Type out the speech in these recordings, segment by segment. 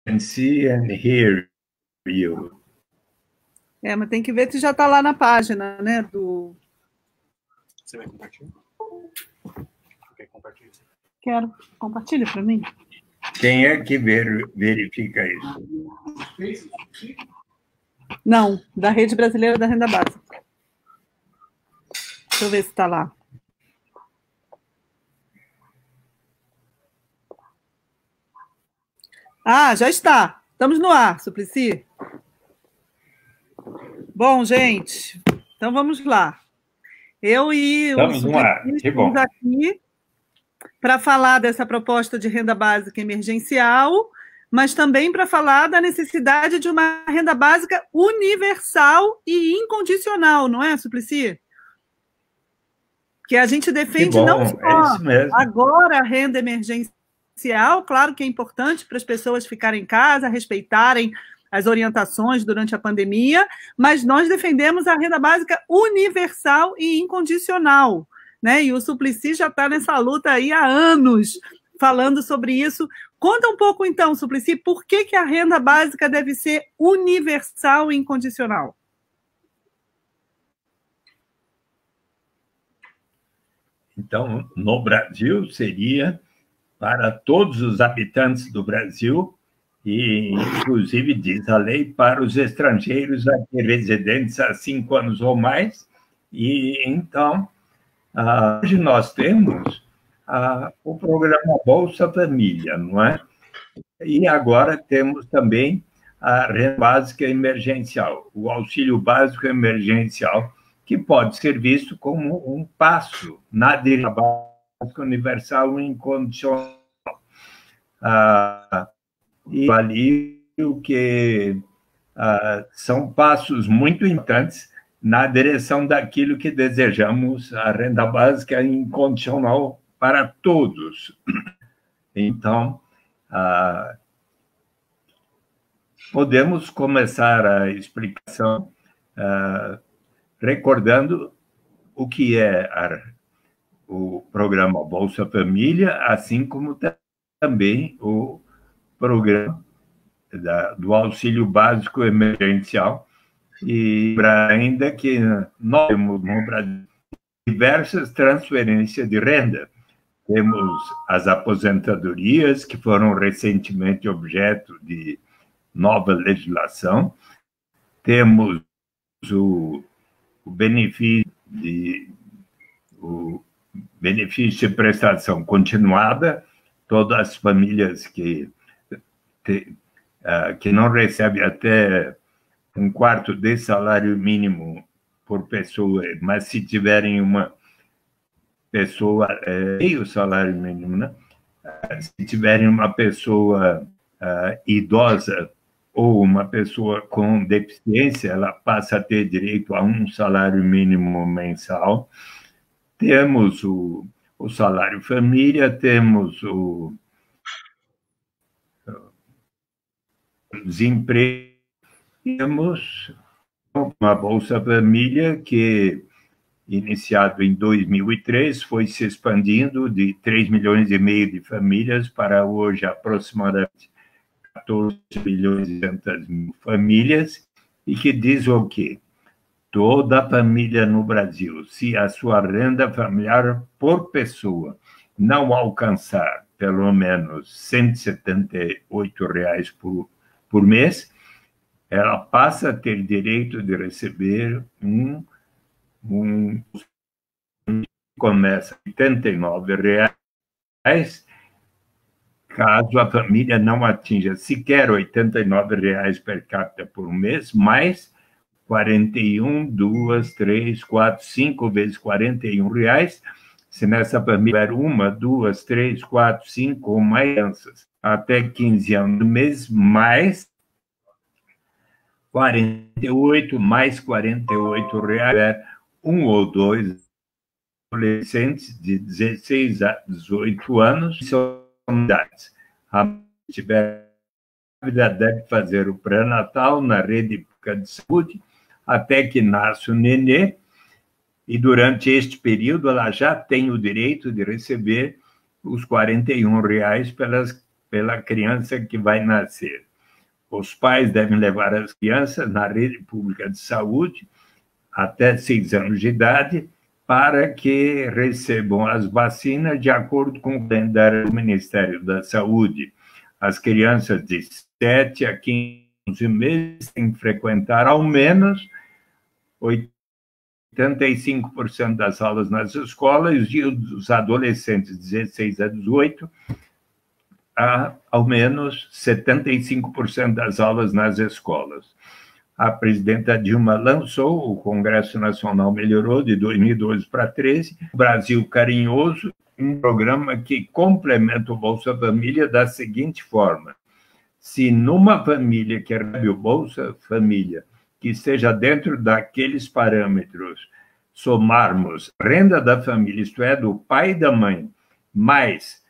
can see and hear you. Mas tem que ver se já está lá na página, né? Você vai compartilhar? Quer compartilhar? Quero. Compartilha para mim. Quem é que verifica isso? Não, da Rede Brasileira da Renda Básica. Deixa eu ver se está lá. Já está. Estamos no ar, Suplicy. Bom, gente, então vamos lá. Eu e o Suplicy estamos aqui para falar dessa proposta de renda básica emergencial, mas também para falar da necessidade de uma renda básica universal e incondicional, não é, Suplicy? Que a gente defende não só agora a renda emergencial, claro que é importante para as pessoas ficarem em casa, respeitarem as orientações durante a pandemia, mas nós defendemos a renda básica universal e incondicional, né? E o Suplicy já está nessa luta aí há anos, falando sobre isso. Conta um pouco, então, Suplicy, por que a renda básica deve ser universal e incondicional? Então, no Brasil, seria para todos os habitantes do Brasil, e, inclusive, diz a lei, para os estrangeiros aqui residentes há 5 anos ou mais. E, então, hoje nós temos o programa Bolsa Família, não é? E agora temos também a renda básica emergencial, o auxílio básico emergencial, que pode ser visto como um passo na renda básica universal e incondicional. E ali o que são passos muito importantes na direção daquilo que desejamos, a renda básica incondicional para todos. Então, podemos começar a explicação recordando o que é o programa Bolsa Família, assim como também o programa do auxílio básico emergencial. E ainda que nós temos no Brasil diversas transferências de renda. Temos as aposentadorias, que foram recentemente objeto de nova legislação. Temos o benefício de prestação continuada, todas as famílias que não recebem até 1/4 desse salário mínimo por pessoa, mas se tiverem uma pessoa, meio salário mínimo, né? Se tiverem uma pessoa idosa ou uma pessoa com deficiência, ela passa a ter direito a um salário mínimo mensal. Temos o salário família, temos o desemprego, temos uma Bolsa Família que, iniciado em 2003, foi se expandindo de 3,5 milhões de famílias para hoje aproximadamente 14 milhões e 200 mil famílias, e que diz o quê? Toda família no Brasil, se a sua renda familiar por pessoa não alcançar pelo menos R$ 178 por mês, ela passa a ter direito de receber começa R$ 89, caso a família não atinja sequer R$ 89 per capita por mês, mais 41, 2, 3, 4, 5 vezes R$ 41, se nessa família tiver 1, 2, 3, 4, 5 ou mais crianças até 15 anos no mês, mais 48, mais R$ 48, um ou dois adolescentes de 16 a 18 anos são idades. A tiver deve fazer o pré-natal na rede pública de saúde até que nasce o nenê, e durante este período ela já tem o direito de receber os R$ 41 pela criança que vai nascer. os pais devem levar as crianças na rede pública de saúde até 6 anos de idade para que recebam as vacinas de acordo com o calendário do Ministério da Saúde. As crianças de 7 a 15 meses têm que frequentar ao menos 85% das aulas nas escolas e os adolescentes de 16 a 18 ao menos 75% das aulas nas escolas. A presidenta Dilma lançou, o Congresso Nacional melhorou de 2012 para 2013, o Brasil Carinhoso, um programa que complementa o Bolsa Família da seguinte forma: se numa família que recebe o Bolsa Família, que esteja dentro daqueles parâmetros, somarmos renda da família, isto é, do pai e da mãe, mais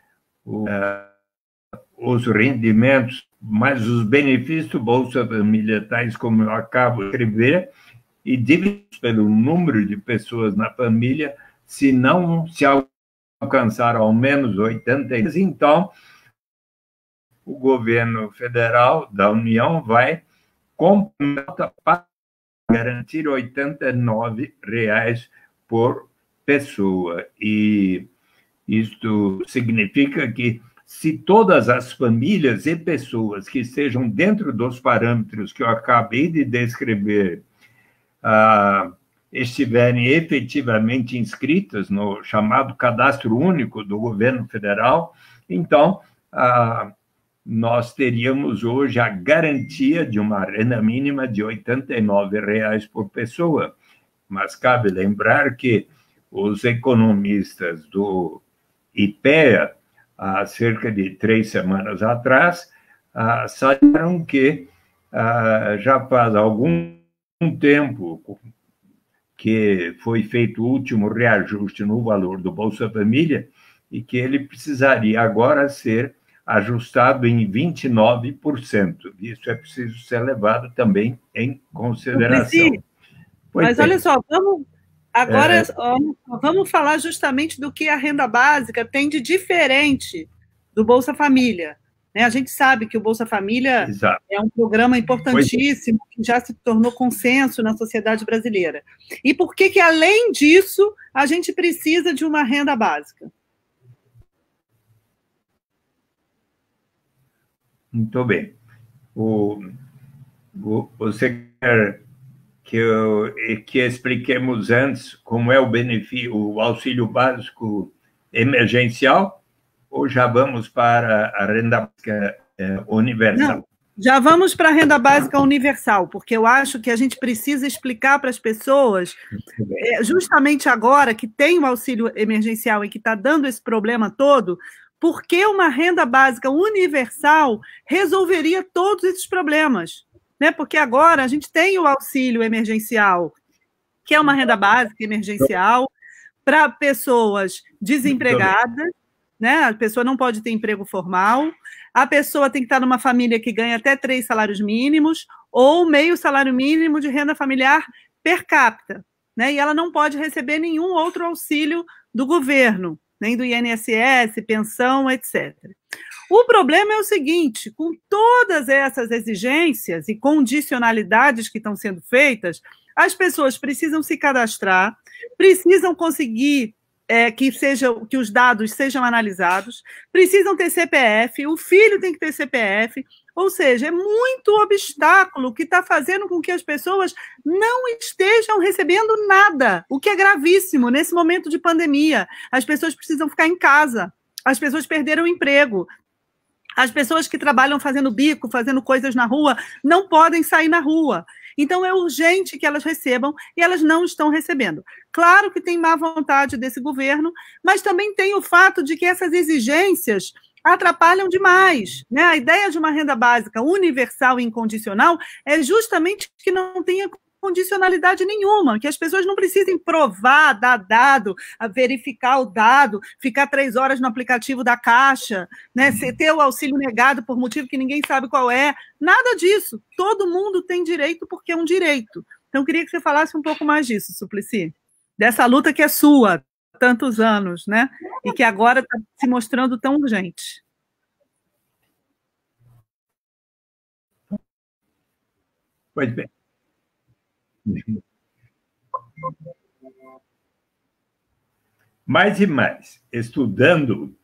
os rendimentos, mais os benefícios do Bolsa Família, tais como eu acabo de escrever, e divididos pelo número de pessoas na família, se não se alcançar ao menos 80, então o governo federal da União vai completar para garantir R$ 89 por pessoa. E isto significa que, se todas as famílias e pessoas que estejam dentro dos parâmetros que eu acabei de descrever estiverem efetivamente inscritas no chamado Cadastro Único do governo federal, então nós teríamos hoje a garantia de uma renda mínima de R$ 89 por pessoa. Mas cabe lembrar que os economistas do IPEA, há cerca de 3 semanas atrás, sabiam que já faz algum tempo que foi feito o último reajuste no valor do Bolsa Família e que ele precisaria agora ser ajustado em 29%. Isso é preciso ser levado também em consideração. Mas olha só, vamos falar justamente do que a renda básica tem de diferente do Bolsa Família. A gente sabe que o Bolsa Família é um programa importantíssimo, que já se tornou consenso na sociedade brasileira. E por que, além disso, a gente precisa de uma renda básica? Muito bem. Você quer que expliquemos antes como é o benefício, o auxílio básico emergencial, ou já vamos para a renda básica universal? Não, já vamos para a renda básica universal, porque eu acho que a gente precisa explicar para as pessoas, justamente agora que tem o auxílio emergencial e que está dando esse problema todo, por que uma renda básica universal resolveria todos esses problemas? Porque agora a gente tem o auxílio emergencial, que é uma renda básica emergencial para pessoas desempregadas, a pessoa não pode ter emprego formal, a pessoa tem que estar numa família que ganha até 3 salários mínimos ou meio salário mínimo de renda familiar per capita, e ela não pode receber nenhum outro auxílio do governo, nem do INSS, pensão, etc. O problema é o seguinte: com todas essas exigências e condicionalidades que estão sendo feitas, as pessoas precisam se cadastrar, precisam conseguir que os dados sejam analisados, precisam ter CPF, o filho tem que ter CPF, ou seja, é muito obstáculo que está fazendo com que as pessoas não estejam recebendo nada, o que é gravíssimo nesse momento de pandemia. As pessoas precisam ficar em casa, as pessoas perderam o emprego, as pessoas que trabalham fazendo bico, fazendo coisas na rua, não podem sair na rua. Então, é urgente que elas recebam e elas não estão recebendo. Claro que tem má vontade desse governo, mas também tem o fato de que essas exigências atrapalham demais. A ideia de uma renda básica universal e incondicional é justamente que não tenha condicionalidade nenhuma, que as pessoas não precisem provar, dar dado, verificar o dado, ficar 3 horas no aplicativo da Caixa, ter o auxílio negado por motivo que ninguém sabe qual é, nada disso. Todo mundo tem direito porque é um direito. Então, eu queria que você falasse um pouco mais disso, Suplicy, dessa luta que é sua há tantos anos, e que agora está se mostrando tão urgente. Pois bem. Mais e mais, estudando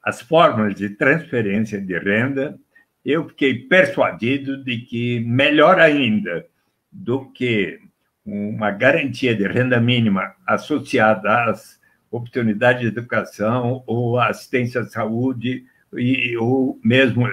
as formas de transferência de renda, eu fiquei persuadido de que, melhor ainda do que uma garantia de renda mínima associada às oportunidades de educação ou assistência à saúde, ou mesmo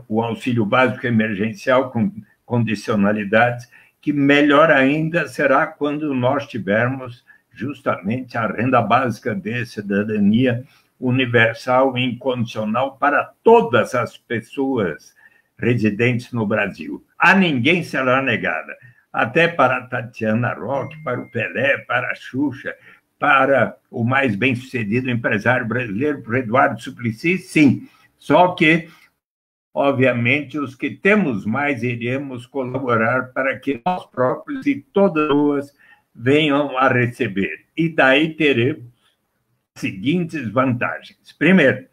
o auxílio básico emergencial com condicionalidades, que melhor ainda será quando nós tivermos justamente a renda básica de cidadania universal e incondicional para todas as pessoas residentes no Brasil. A ninguém será negada, até para a Tatiana Roque, para o Pelé, para a Xuxa, para o mais bem-sucedido empresário brasileiro, para o Eduardo Suplicy, sim. Só que, obviamente, os que temos mais iremos colaborar para que nós próprios e todas as pessoas venham a receber. E daí teremos seguintes vantagens. Primeiro,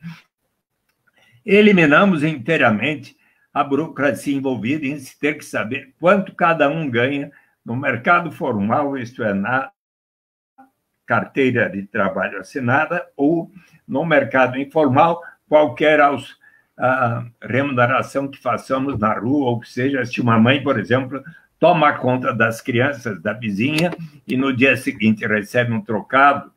eliminamos inteiramente a burocracia envolvida em se ter que saber quanto cada um ganha no mercado formal, isto é, na carteira de trabalho assinada, ou no mercado informal, qualquer remuneração que façamos na rua, ou que seja, se uma mãe, por exemplo, toma conta das crianças da vizinha e no dia seguinte recebe um trocado,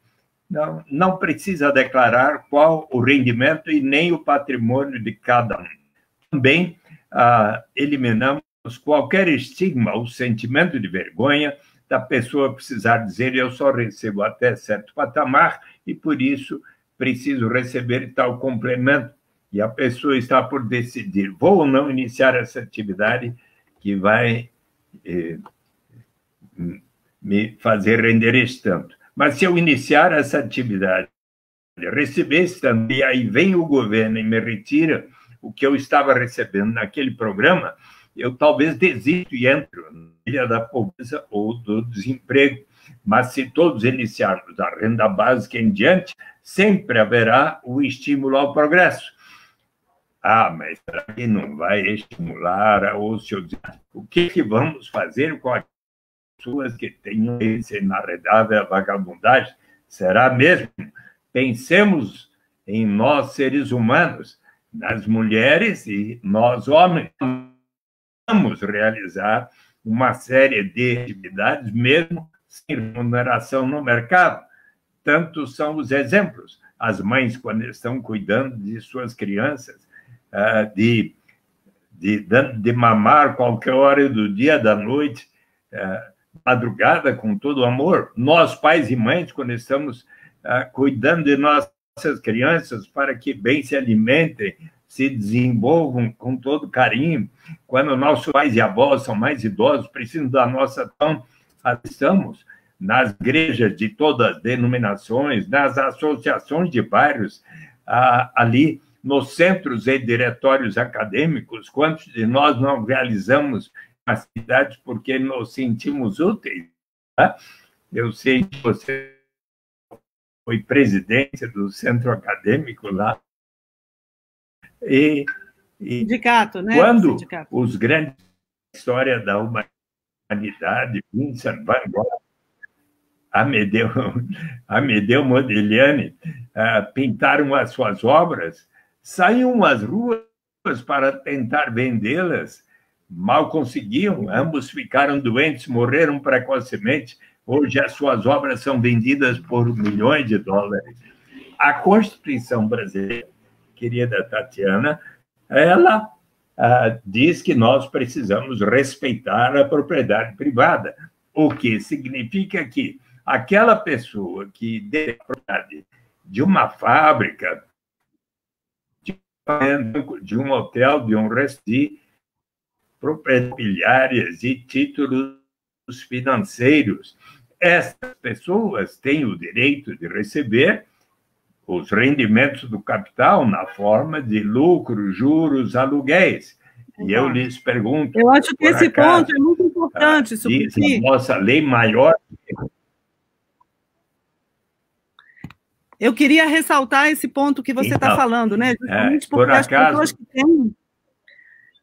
não precisa declarar qual o rendimento e nem o patrimônio de cada um. Também eliminamos qualquer estigma, o sentimento de vergonha da pessoa precisar dizer eu só recebo até certo patamar e, por isso, preciso receber tal complemento. E a pessoa está por decidir, vou ou não iniciar essa atividade que vai me fazer render esse tanto. Mas se eu iniciar essa atividade, receber esse tanto, e aí vem o governo e me retira o que eu estava recebendo naquele programa, eu talvez desisto e entro na ilha da pobreza ou do desemprego. Mas se todos iniciarmos a renda básica em diante, sempre haverá o estímulo ao progresso. Mas será que não vai estimular a ociosidade? O que vamos fazer com as pessoas que tenham esse inarredável vagabundagem? Será mesmo? Pensemos em nós, seres humanos, nas mulheres e nós, homens. Vamos realizar uma série de atividades, mesmo sem remuneração no mercado. Tantos são os exemplos. As mães, quando estão cuidando de suas crianças, de mamar qualquer hora do dia, da noite, madrugada, com todo o amor. Nós, pais e mães, quando estamos cuidando de nossas crianças para que bem se alimentem, se desenvolvam com todo carinho, quando nossos pais e avós são mais idosos, precisam da nossa atenção, estamos nas igrejas de todas as denominações, nas associações de bairros, ali nos centros e diretórios acadêmicos. Quantos de nós não realizamos atividades porque nos sentimos úteis? Tá? Eu sei que você foi presidente do centro acadêmico lá. Sindicato, né? Quando Sindicato. os grandes história da humanidade, Vincent van Gogh, Amedeo Modigliani, pintaram as suas obras, saíam às ruas para tentar vendê-las, mal conseguiam, ambos ficaram doentes, morreram precocemente. Hoje as suas obras são vendidas por milhões de dólares. A Constituição brasileira, querida Tatiana, ela diz que nós precisamos respeitar a propriedade privada, o que significa que aquela pessoa que tem a propriedade de uma fábrica, de um hotel, de um restaurante, propriedades imobiliárias e títulos financeiros, essas pessoas têm o direito de receber os rendimentos do capital na forma de lucros, juros, aluguéis. E eu lhes pergunto... Eu acho que esse ponto é muito importante. Diz a nossa lei maior... Eu queria ressaltar esse ponto que você está falando, né? Justamente porque por acaso, as pessoas que têm...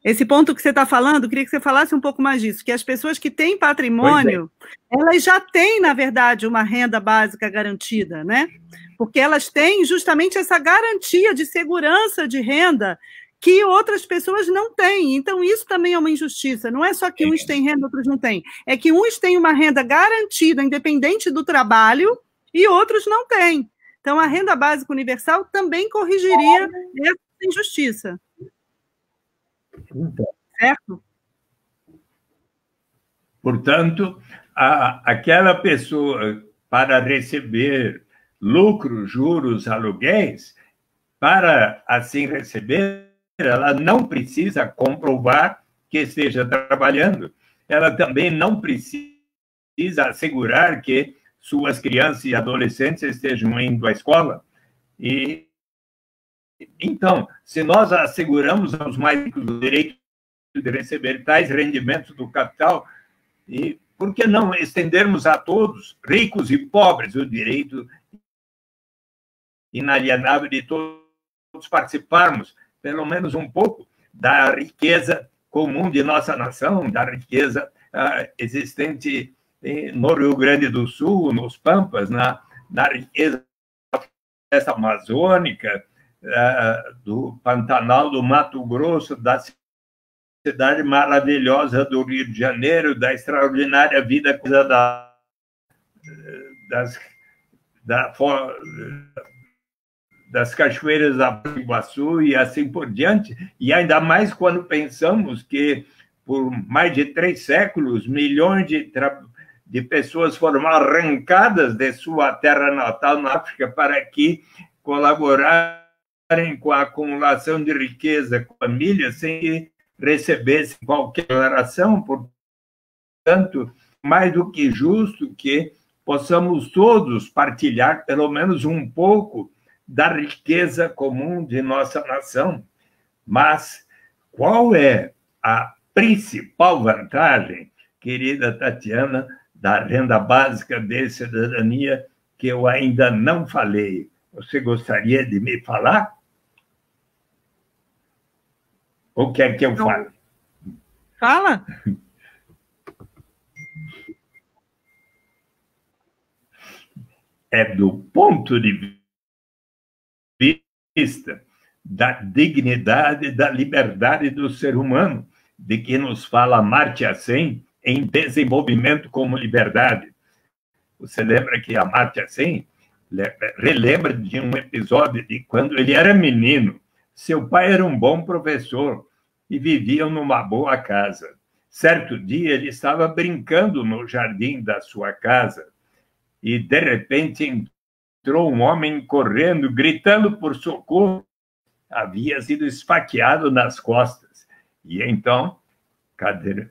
Esse ponto que você está falando, eu queria que você falasse um pouco mais disso, que as pessoas que têm patrimônio, elas já têm, na verdade, uma renda básica garantida, né? Porque elas têm justamente essa garantia de segurança de renda que outras pessoas não têm. Então, isso também é uma injustiça. Não é só que uns têm renda, outros não têm. É que uns têm uma renda garantida, independente do trabalho, e outros não têm. Então, a renda básica universal também corrigiria essa injustiça. Certo? Portanto, aquela pessoa, para receber lucros, juros, aluguéis, para assim receber, ela não precisa comprovar que esteja trabalhando. Ela também não precisa assegurar que suas crianças e adolescentes estejam indo à escola. E então, se nós asseguramos aos mais ricos o direito de receber tais rendimentos do capital, e por que não estendermos a todos, ricos e pobres, o direito inalienável de todos participarmos, pelo menos um pouco, da riqueza comum de nossa nação, da riqueza existente no Rio Grande do Sul, nos Pampas, na riqueza da floresta amazônica, do Pantanal do Mato Grosso, da cidade maravilhosa do Rio de Janeiro, da extraordinária vida das cachoeiras da Iguaçu e assim por diante, e ainda mais quando pensamos que, por mais de 3 séculos, milhões de pessoas foram arrancadas de sua terra natal na África para aqui colaborarem com a acumulação de riqueza com a família sem que recebessem qualquer declaração. Portanto, mais do que justo que possamos todos partilhar pelo menos um pouco da riqueza comum de nossa nação. Mas qual é a principal vantagem, querida Tatiana, da renda básica de cidadania que eu ainda não falei? Você gostaria de me falar? Ou quer que eu fale? Fala. É do ponto de vista da dignidade e da liberdade do ser humano, de que nos fala Amartya Sen em Desenvolvimento como Liberdade. Você lembra que Amartya Sen relembra de um episódio de quando ele era menino. Seu pai era um bom professor e viviam numa boa casa. Certo dia, ele estava brincando no jardim da sua casa e, de repente, entrou um homem correndo, gritando por socorro. Havia sido esfaqueado nas costas. E então,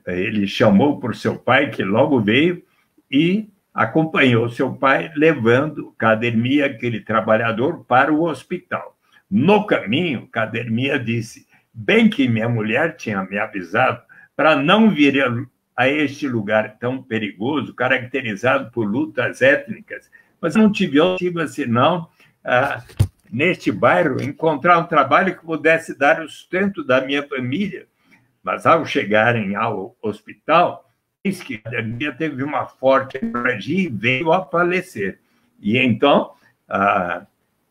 ele chamou por seu pai, que logo veio, e acompanhou seu pai, levando Cadermia, aquele trabalhador, para o hospital. No caminho, Cadermia disse: bem que minha mulher tinha me avisado para não vir a este lugar tão perigoso, caracterizado por lutas étnicas, mas não tive alternativa senão, neste bairro, encontrar um trabalho que pudesse dar o sustento da minha família. Mas, ao chegarem ao hospital, eis que a minha teve uma forte hemorragia e veio a falecer. E então,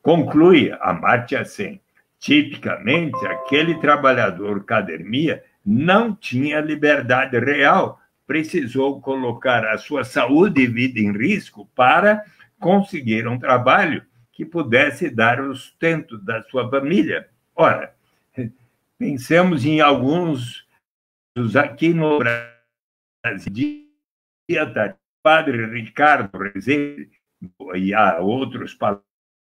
conclui Amartya Sen, tipicamente, aquele trabalhador Cadermia não tinha liberdade real, precisou colocar a sua saúde e vida em risco para conseguir um trabalho que pudesse dar o sustento da sua família. Ora, pensemos em alguns aqui no Brasil, Padre Ricardo Rezende e há outros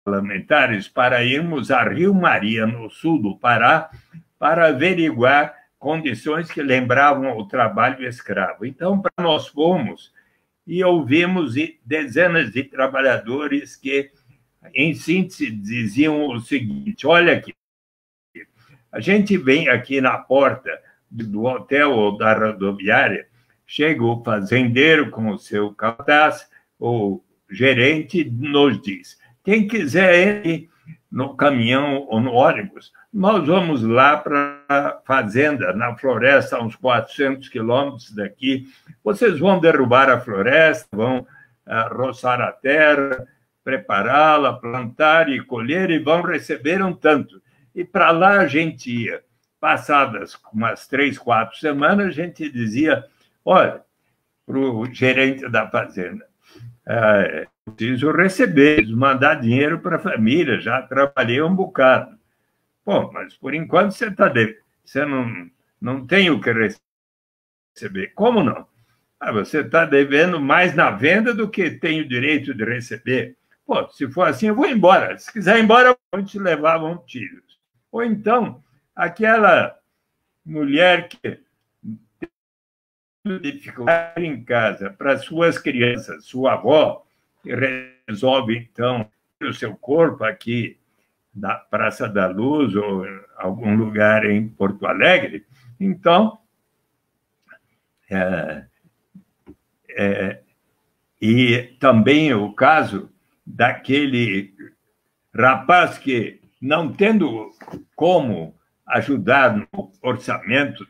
parlamentares para irmos a Rio Maria, no sul do Pará, para averiguar condições que lembravam o trabalho escravo. Então, nós fomos e ouvimos dezenas de trabalhadores que, em síntese, diziam o seguinte: olha aqui, a gente vem aqui na porta do hotel ou da rodoviária, chega o fazendeiro com o seu cartaz, o gerente nos diz: quem quiser ir no caminhão ou no ônibus, nós vamos lá para a fazenda, na floresta, a uns 400 quilômetros daqui. Vocês vão derrubar a floresta, vão roçar a terra, prepará-la, plantar e colher, e vão receber um tanto. E para lá a gente ia. Passadas umas 3, 4 semanas, a gente dizia, olha, para o gerente da fazenda, preciso receber, mandar dinheiro para a família, já trabalhei um bocado. Bom, mas por enquanto você não tem o que receber. Como não? Você está devendo mais na venda do que tem o direito de receber. Pô, se for assim, eu vou embora. Se quiser ir embora, vão te levar, vão tiros. Ou então, aquela mulher que tem dificuldade em casa para suas crianças, sua avó, que resolve, então, o seu corpo aqui da Praça da Luz ou algum lugar em Porto Alegre. Então, e também o caso daquele rapaz que, não tendo como ajudar no orçamento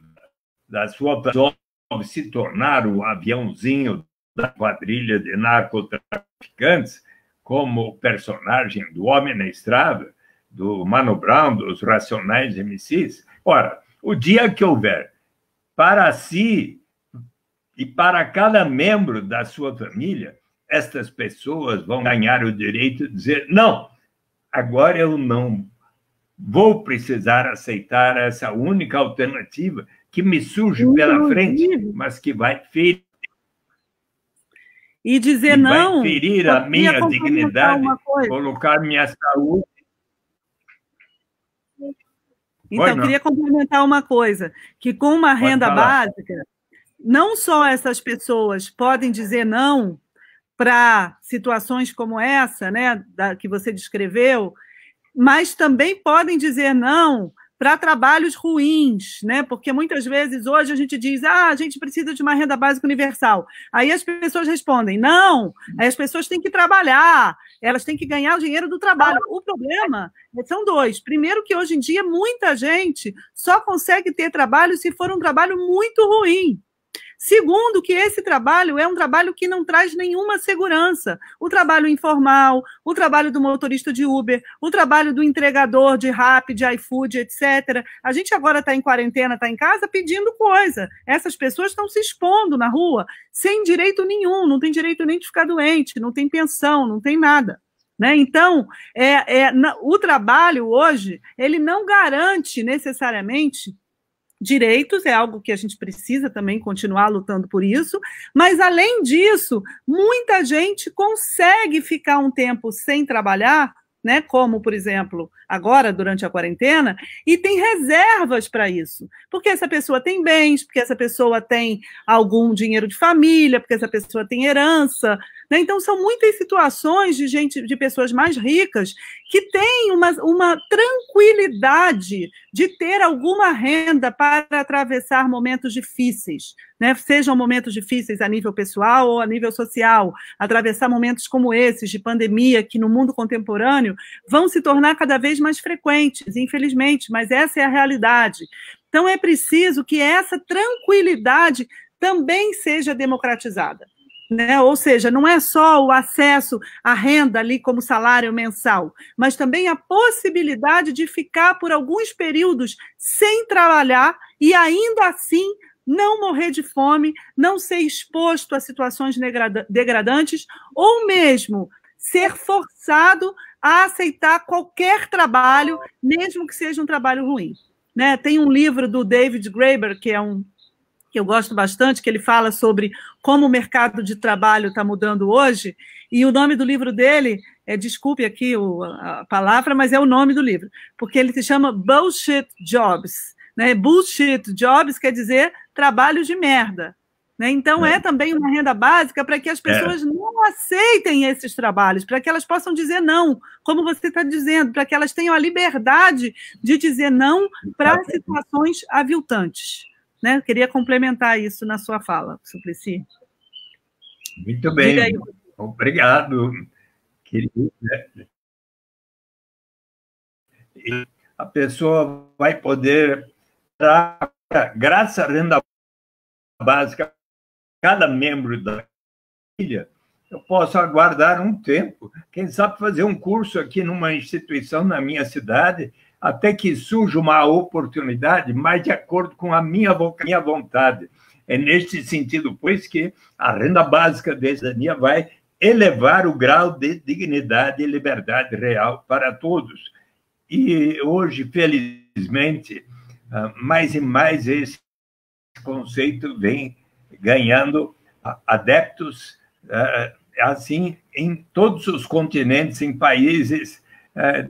da sua pessoa, se tornar o aviãozinho da quadrilha de narcotraficantes, como personagem do Homem na Estrada, do Mano Brown, dos Racionais MCs. Ora, o dia que houver para si e para cada membro da sua família, estas pessoas vão ganhar o direito de dizer, não, agora eu não vou precisar aceitar essa única alternativa que me surge pela frente, mas que vai ferir. E dizer não... Vai ferir a minha dignidade, colocar minha saúde. Então, queria complementar uma coisa, que com uma renda básica, não só essas pessoas podem dizer não para situações como essa, né, que você descreveu, mas também podem dizer não para trabalhos ruins, né? Porque muitas vezes hoje a gente diz, a gente precisa de uma renda básica universal. Aí as pessoas respondem, não, aí as pessoas têm que trabalhar, elas têm que ganhar o dinheiro do trabalho. O problema são dois. Primeiro, que hoje em dia muita gente só consegue ter trabalho se for um trabalho muito ruim. Segundo, que esse trabalho é um trabalho que não traz nenhuma segurança. O trabalho informal, o trabalho do motorista de Uber, o trabalho do entregador de Rappi, de iFood, etc. A gente agora está em quarentena, está em casa pedindo coisa. Essas pessoas estão se expondo na rua sem direito nenhum, não tem direito nem de ficar doente, não tem pensão, não tem nada. Né? Então, o trabalho hoje, ele não garante necessariamente direitos, é algo que a gente precisa também continuar lutando por isso, mas, além disso, muita gente consegue ficar um tempo sem trabalhar, né, como, por exemplo, agora, durante a quarentena, e tem reservas para isso, porque essa pessoa tem bens, porque essa pessoa tem algum dinheiro de família, porque essa pessoa tem herança, né? Então, são muitas situações de pessoas mais ricas que têm uma tranquilidade de ter alguma renda para atravessar momentos difíceis, né? Sejam momentos difíceis a nível pessoal ou a nível social, atravessar momentos como esses de pandemia, que no mundo contemporâneo vão se tornar cada vez mais frequentes, infelizmente, mas essa é a realidade. Então, é preciso que essa tranquilidade também seja democratizada. Né? Ou seja, não é só o acesso à renda ali como salário mensal, mas também a possibilidade de ficar por alguns períodos sem trabalhar e ainda assim não morrer de fome, não ser exposto a situações degradantes ou mesmo ser forçado a aceitar qualquer trabalho, mesmo que seja um trabalho ruim. Né? Tem um livro do David Graeber, que eu gosto bastante, que ele fala sobre como o mercado de trabalho está mudando hoje, e o nome do livro dele, desculpe aqui a palavra, mas é o nome do livro, porque ele se chama Bullshit Jobs. Né? Bullshit Jobs quer dizer trabalho de merda. Né? Então, é também uma renda básica para que as pessoas não aceitem esses trabalhos, para que elas possam dizer não, como você está dizendo, para que elas tenham a liberdade de dizer não para situações aviltantes. Né? Eu queria complementar isso na sua fala, Suplicy. Muito bem, obrigado, querido. a pessoa vai poder, graças à renda básica, cada membro da família, eu posso aguardar um tempo, quem sabe fazer um curso aqui numa instituição na minha cidade, até que surja uma oportunidade mais de acordo com a minha vontade. É neste sentido, pois, que a renda básica de cidadania vai elevar o grau de dignidade e liberdade real para todos. E hoje, felizmente, mais e mais esse conceito vem ganhando adeptos, assim, em todos os continentes, em países,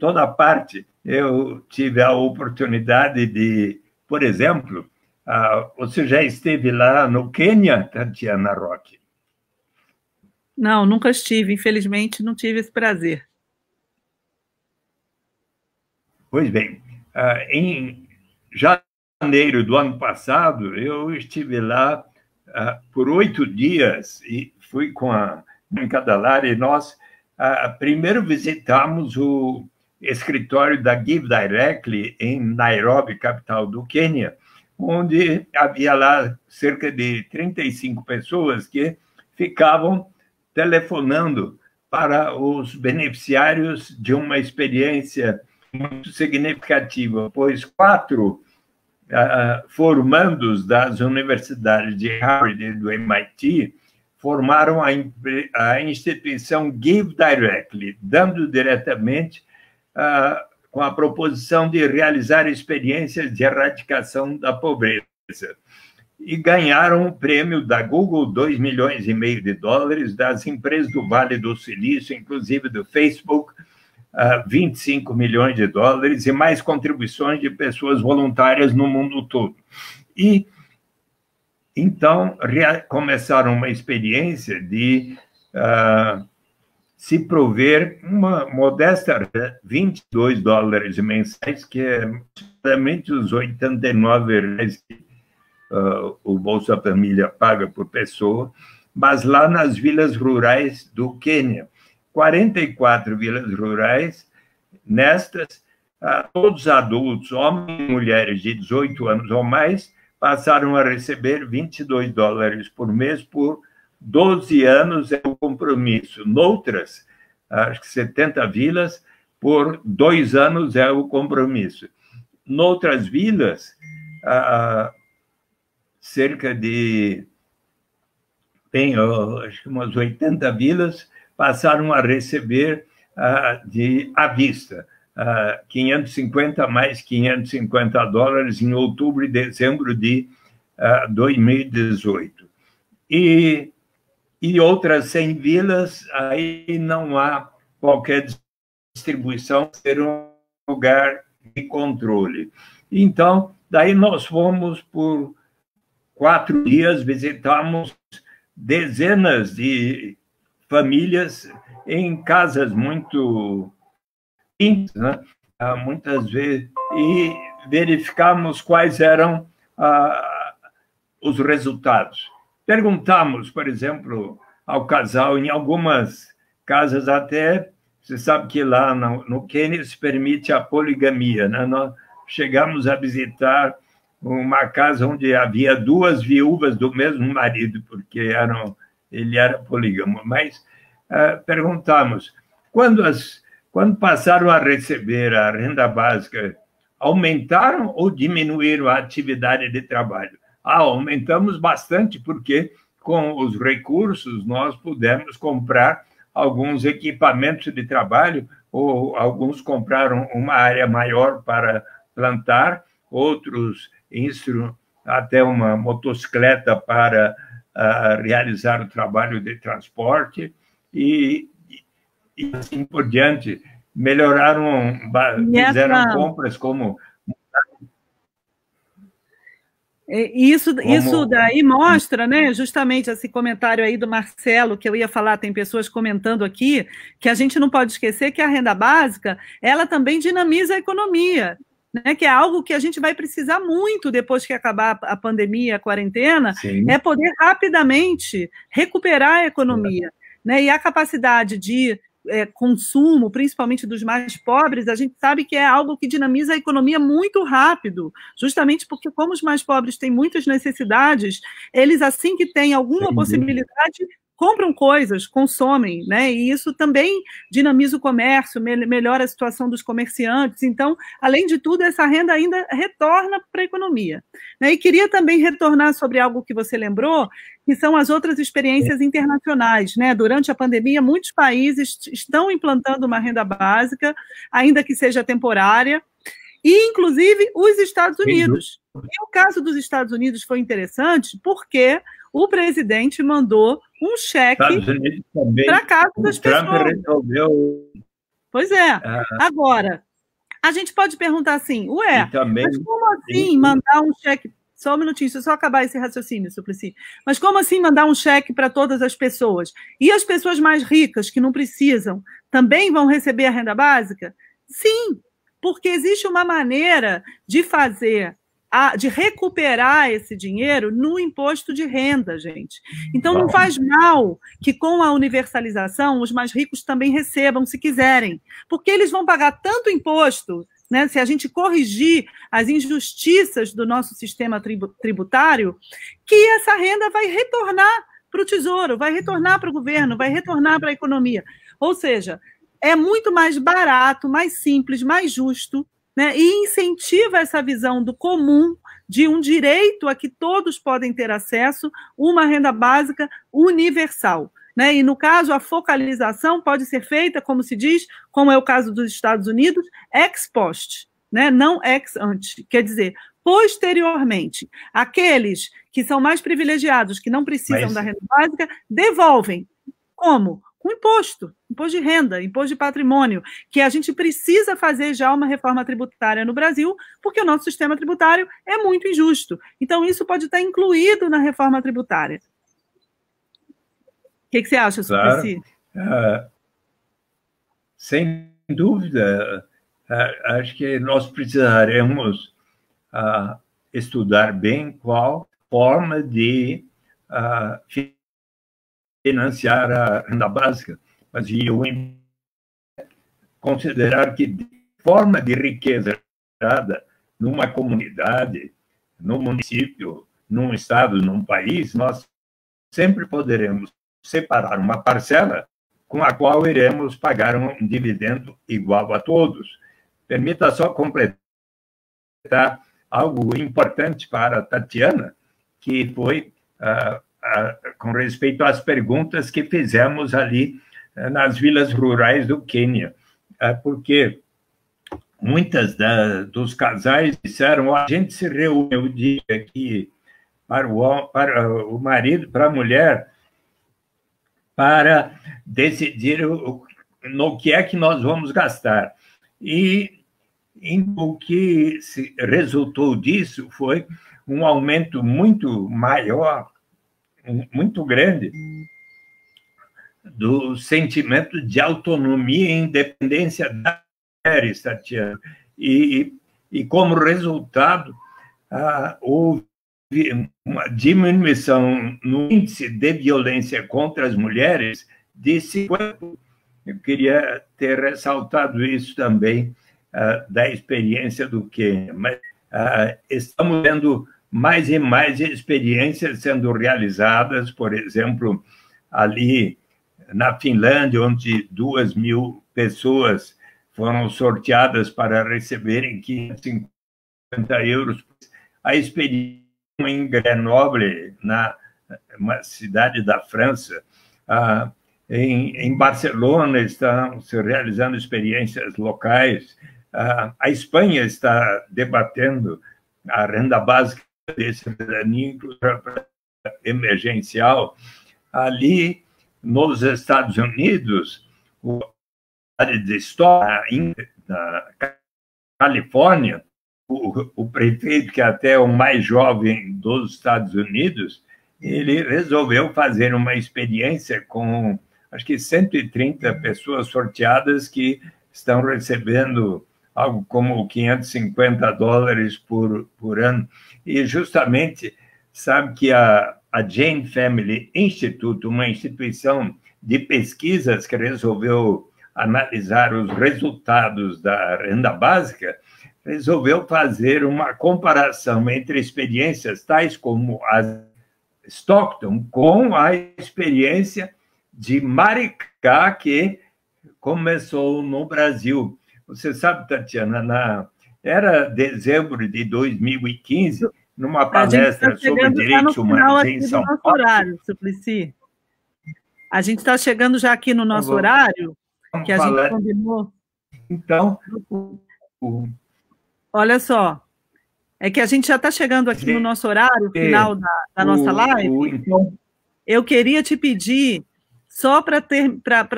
toda parte. Eu tive a oportunidade de, por exemplo, você já esteve lá no Quênia, Tatiana Roque? Não, nunca estive. Infelizmente, não tive esse prazer. Pois bem, em janeiro do ano passado, eu estive lá por 8 dias e fui com a Cadalara e nós primeiro visitamos o escritório da Give Directly em Nairobi, capital do Quênia, onde havia lá cerca de 35 pessoas que ficavam telefonando para os beneficiários de uma experiência muito significativa, pois 4 formandos das universidades de Harvard e do MIT formaram a instituição Give Directly, dando diretamente com a proposição de realizar experiências de erradicação da pobreza. E ganharam o prêmio da Google, $2,5 milhões, das empresas do Vale do Silício, inclusive do Facebook, $25 milhões, e mais contribuições de pessoas voluntárias no mundo todo. E, então, começaram uma experiência de se prover uma modesta $22 mensais, que é aproximadamente os R$89 que o Bolsa Família paga por pessoa, mas lá nas vilas rurais do Quênia. 44 vilas rurais, nestas, todos adultos, homens e mulheres de 18 anos ou mais, passaram a receber $22 por mês por 12 anos é o compromisso. Noutras, acho que 70 vilas, por 2 anos é o compromisso. Noutras vilas, cerca de, acho que umas 80 vilas, passaram a receber à vista, 550 mais $550 em outubro e dezembro de 2018. E outras 100 vilas, aí não há qualquer distribuição, ser um lugar de controle. Então, daí nós fomos por 4 dias, visitamos dezenas de famílias em casas muito simples, né? Muitas vezes, e verificamos quais eram os resultados. Perguntamos, por exemplo, ao casal, em algumas casas até, você sabe que lá no Quênia se permite a poligamia, né? Nós chegamos a visitar uma casa onde havia 2 viúvas do mesmo marido, porque ele era polígamo. Mas perguntamos, quando passaram a receber a renda básica, aumentaram ou diminuíram a atividade de trabalho? Aumentamos bastante, porque com os recursos nós pudemos comprar alguns equipamentos de trabalho, ou alguns compraram uma área maior para plantar, outros até uma motocicleta para realizar o trabalho de transporte, e assim por diante. Melhoraram, fizeram compras como... Isso daí mostra, né, justamente esse comentário aí do Marcelo, que eu ia falar, tem pessoas comentando aqui, que a gente não pode esquecer que a renda básica, ela também dinamiza a economia, né, que é algo que a gente vai precisar muito depois que acabar a pandemia, a quarentena, sim, é poder rapidamente recuperar a economia, né, e a capacidade de consumo, principalmente dos mais pobres, a gente sabe que é algo que dinamiza a economia muito rápido, justamente porque, como os mais pobres têm muitas necessidades, eles, assim que têm alguma possibilidade, compram coisas, consomem, né? E isso também dinamiza o comércio, melhora a situação dos comerciantes. Então, além de tudo, essa renda ainda retorna para a economia, né? E queria também retornar sobre algo que você lembrou, que são as outras experiências internacionais, né? Durante a pandemia, muitos países estão implantando uma renda básica, ainda que seja temporária, e, inclusive, os Estados Unidos. E o caso dos Estados Unidos foi interessante porque o presidente mandou um cheque para casa das pessoas. Trump resolveu... Pois é. Agora, a gente pode perguntar assim, mas como assim mandar um cheque... Só um minutinho, deixa eu só acabar esse raciocínio, Suplicy. Mas como assim mandar um cheque para todas as pessoas? E as pessoas mais ricas, que não precisam, também vão receber a renda básica? Sim, porque existe uma maneira de de recuperar esse dinheiro no imposto de renda, gente. Então, não faz mal que, com a universalização, os mais ricos também recebam, se quiserem, porque eles vão pagar tanto imposto, né, se a gente corrigir as injustiças do nosso sistema tributário, que essa renda vai retornar para o Tesouro, vai retornar para o governo, vai retornar para a economia. Ou seja, é muito mais barato, mais simples, mais justo, né, e incentiva essa visão do comum, de um direito a que todos podem ter acesso, uma renda básica universal. Né? E, no caso, a focalização pode ser feita, como se diz, como é o caso dos Estados Unidos, ex post, né? Não ex ante. Quer dizer, posteriormente, aqueles que são mais privilegiados, que não precisam da renda básica, devolvem. Como? Com imposto de renda, imposto de patrimônio, que a gente precisa fazer já uma reforma tributária no Brasil, porque o nosso sistema tributário é muito injusto. Então, isso pode estar incluído na reforma tributária. O que você acha, Suplicy? Claro. Sem dúvida, acho que nós precisaremos estudar bem qual forma de financiar a renda básica, mas eu considerar que forma de riqueza gerada numa comunidade, num município, num estado, num país, nós sempre poderemos separar uma parcela com a qual iremos pagar um dividendo igual a todos. Permita só completar algo importante para a Tatiana, que foi com respeito às perguntas que fizemos ali nas vilas rurais do Quênia, porque muitas dos casais disseram: a gente se reúne o dia aqui para o marido, para a mulher, para decidir no que é que nós vamos gastar. E o que resultou disso foi um aumento muito maior, muito grande, do sentimento de autonomia e independência das mulheres, Tatiana. E como resultado, houve uma diminuição no índice de violência contra as mulheres de 50%. Eu queria ter ressaltado isso também da experiência do Quênia. Mas estamos vendo mais e mais experiências sendo realizadas, por exemplo, ali na Finlândia, onde 2.000 pessoas foram sorteadas para receberem 550 euros. A experiência em Grenoble, uma cidade da França, em Barcelona estão se realizando experiências locais, a Espanha está debatendo a renda básica de cidadania emergencial. Ali, nos Estados Unidos, de Story, na Califórnia, o prefeito, que é até o mais jovem dos Estados Unidos, ele resolveu fazer uma experiência com, acho que 130 pessoas sorteadas que estão recebendo algo como $550 por ano. E, justamente, sabe que a Jane Family Institute, uma instituição de pesquisas que resolveu analisar os resultados da renda básica, resolveu fazer uma comparação entre experiências tais como a Stockton com a experiência de Maricá, que começou no Brasil. Você sabe, Tatiana, era dezembro de 2015, numa palestra sobre direitos humanos em São Paulo. Horário, Suplicy. A gente está chegando já aqui no nosso horário, que a gente combinou. Então, olha só, é que a gente já está chegando aqui no nosso horário, final da nossa live. Então, eu queria te pedir, só para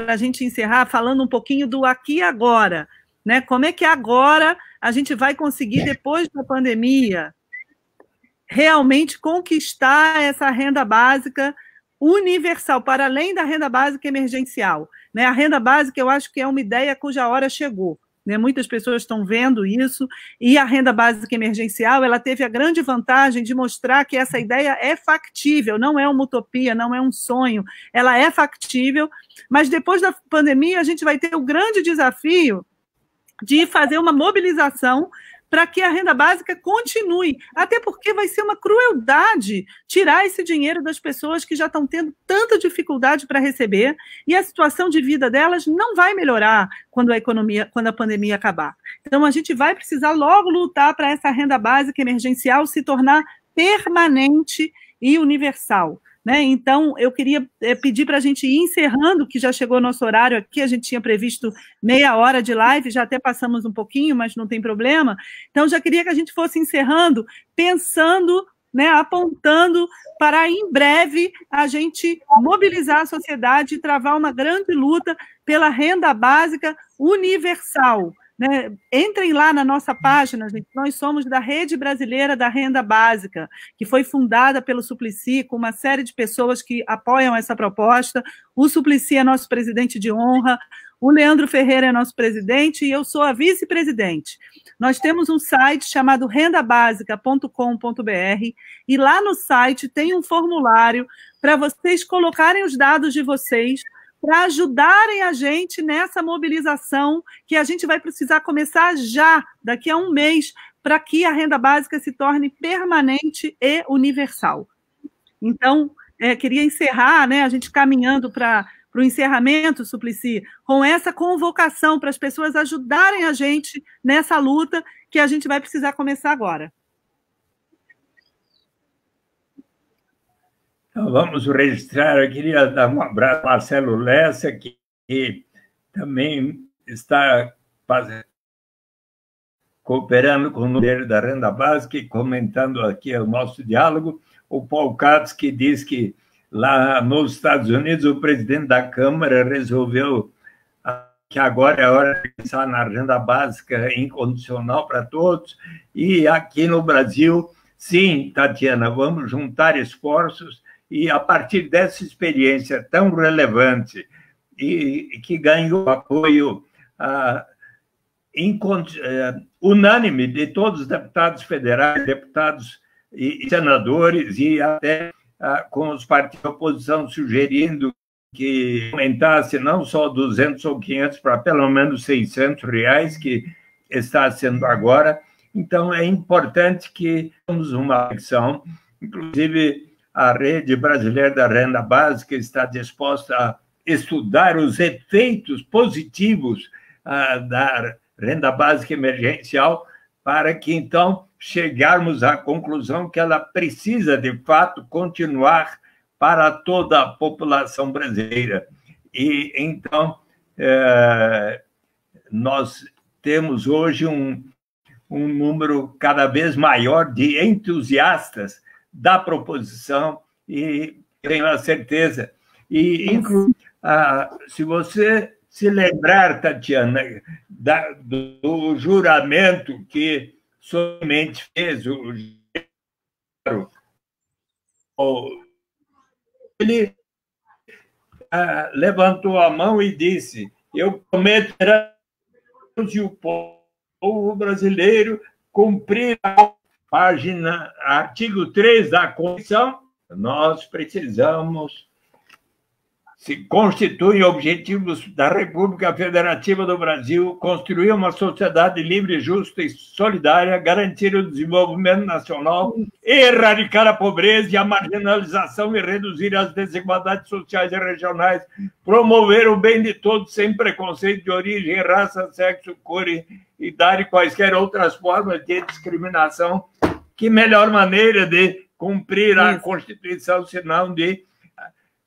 a gente encerrar, falando um pouquinho do aqui e agora, né? Como é que agora a gente vai conseguir, depois da pandemia, realmente conquistar essa renda básica universal, para além da renda básica emergencial, né? A renda básica, eu acho que é uma ideia cuja hora chegou, né? Muitas pessoas estão vendo isso, e a renda básica emergencial, ela teve a grande vantagem de mostrar que essa ideia é factível, não é uma utopia, não é um sonho, ela é factível, mas depois da pandemia a gente vai ter o grande desafio de fazer uma mobilização para que a renda básica continue, até porque vai ser uma crueldade tirar esse dinheiro das pessoas que já estão tendo tanta dificuldade para receber, e a situação de vida delas não vai melhorar quando a pandemia acabar. Então, a gente vai precisar logo lutar para essa renda básica emergencial se tornar permanente e universal, né? Então, eu queria pedir para a gente ir encerrando, que já chegou o nosso horário aqui, a gente tinha previsto meia hora de live, já até passamos um pouquinho, mas não tem problema. Então, já queria que a gente fosse encerrando, pensando, né, apontando para, em breve, a gente mobilizar a sociedade e travar uma grande luta pela renda básica universal, né? Entrem lá na nossa página, gente. Nós somos da Rede Brasileira da Renda Básica, que foi fundada pelo Suplicy, com uma série de pessoas que apoiam essa proposta. O Suplicy é nosso presidente de honra, o Leandro Ferreira é nosso presidente e eu sou a vice-presidente. Nós temos um site chamado rendabasica.com.br e lá no site tem um formulário para vocês colocarem os dados de vocês, para ajudarem a gente nessa mobilização que a gente vai precisar começar já, daqui a um mês, para que a renda básica se torne permanente e universal. Então, queria encerrar, né, a gente caminhando para o encerramento, Suplicy, com essa convocação para as pessoas ajudarem a gente nessa luta que a gente vai precisar começar agora. Então, vamos registrar, eu queria dar um abraço ao Marcelo Lessa, que também está cooperando com o número da renda básica e comentando aqui o nosso diálogo. O Paul Katz, que diz que lá nos Estados Unidos o presidente da Câmara resolveu que agora é a hora de pensar na renda básica incondicional para todos, e aqui no Brasil, sim, Tatiana, vamos juntar esforços e, a partir dessa experiência tão relevante e que ganhou apoio unânime de todos os deputados federais, deputados e senadores, e até com os partidos de oposição sugerindo que aumentasse não só 200 ou 500 para pelo menos R$600, que está sendo agora. Então, é importante que tenhamos uma ação, inclusive a Rede Brasileira da Renda Básica está disposta a estudar os efeitos positivos da renda básica emergencial para que, então, chegarmos à conclusão que ela precisa, de fato, continuar para toda a população brasileira. E, então, nós temos hoje um número cada vez maior de entusiastas da proposição, e tenho a certeza. E, se você se lembrar, Tatiana, do juramento que somente fez ele levantou a mão e disse: eu prometo e o povo brasileiro cumprir a página, artigo 3 da Constituição. Nós precisamos se constituem objetivos da República Federativa do Brasil construir uma sociedade livre, justa e solidária, garantir o desenvolvimento nacional, erradicar a pobreza e a marginalização e reduzir as desigualdades sociais e regionais, promover o bem de todos sem preconceito de origem, raça, sexo, cor, idade e quaisquer outras formas de discriminação. Que melhor maneira de cumprir a Constituição, senão de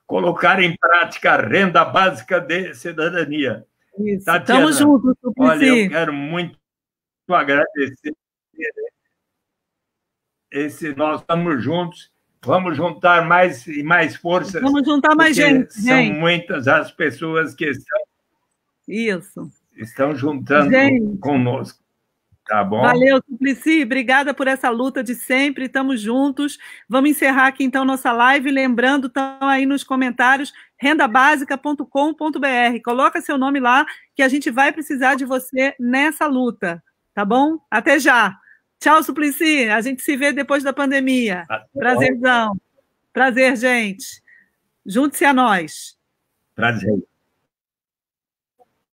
colocar em prática a renda básica de cidadania. Isso. Estamos juntos, Suplicy. Olha, eu quero muito agradecer. Nós estamos juntos, vamos juntar mais e mais forças. Vamos juntar mais gente. São muitas as pessoas que estão juntando conosco. Tá bom? Valeu, Suplicy. Obrigada por essa luta de sempre. Estamos juntos. Vamos encerrar aqui, então, nossa live. Lembrando, estão aí nos comentários, rendabasica.com.br. Coloca seu nome lá, que a gente vai precisar de você nessa luta. Tá bom? Até já. Tchau, Suplicy. A gente se vê depois da pandemia. Prazerzão. Prazer, gente. Junte-se a nós. Prazer.